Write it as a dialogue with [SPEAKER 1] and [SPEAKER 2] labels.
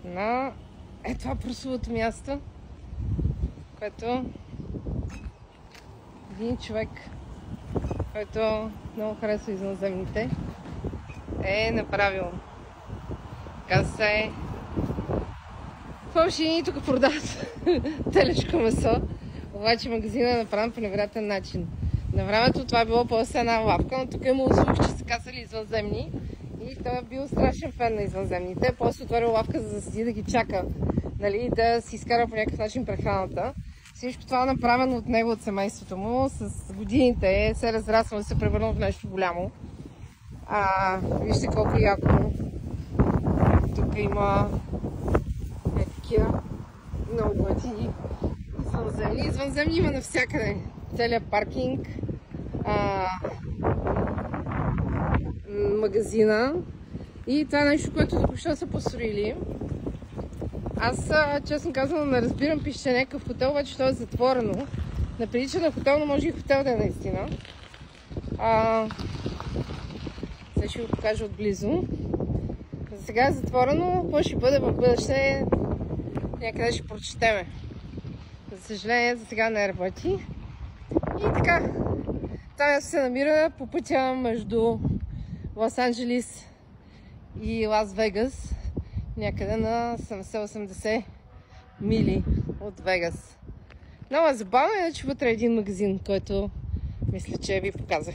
[SPEAKER 1] на това прословото място, което един човек, който много харесва извънземните, е направил. Каза се, фалшини тук продават телешко месо, обаче магазинът е направен по невероятен начин. На времето това е било просто една лавка, но тук е имало слух, че са казали извънземни и той е бил страшен фен на извънземните. После отворил лавка, за да седи да ги чака, нали, да си изкара по някакъв начин прехраната. Всичко това е направено от него, от семейството му. С годините се е разраснало и се превърнало в нещо голямо. Вижте колко яко. Тук има такива много готини извънземни. Извънземни има навсякъде. Целият паркинг, магазина и това е нещо, което току-що са построили. Аз, честно казвам, не разбирам, пише, че някакъв хотел, обаче то е затворено. Не прилича на хотел, но може и хотел да е наистина. Сега ще го покажа отблизо. За сега е затворено, какво ще бъде в бъдеще, някъде ще прочетеме. За съжаление, за сега не работи. И така, там се намира по пътя между Лос-Анджелис и Лас-Вегас, някъде на 70-80 мили от Вегас. Много е забавно, иначе вътре е един магазин, който мисля, че ви показах.